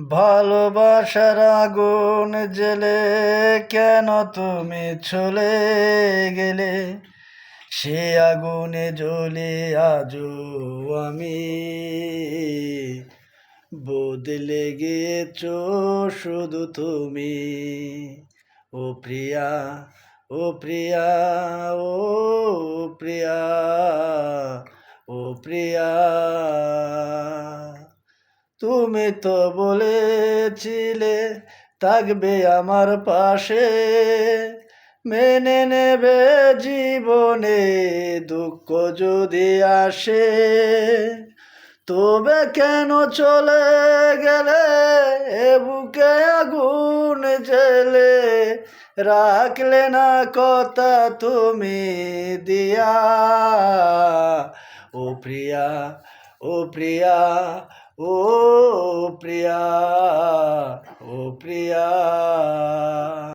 ভালোবাসার আগুন জ্বেলে কেন তুমি চলে গেলে? সে আগুনে জ্বলে আজও আমি। বদলে গেছো শুধু তুমি। ও প্রিয়া, ও প্রিয়া, ও প্রিয়া, ও প্রিয়া। তুমি তো বলেছিলে থাকবে আমার পাশে, মেনে নেবে জীবনে দুঃখ যদি আসে। তবে কেন চলে গেলে এ বুকে আগুন জ্বেলে? রাখলে না কথা তুমি দিয়া। ও প্রিয়া, ও প্রিয়া, ও প্রিয়া, ও প্রিয়া।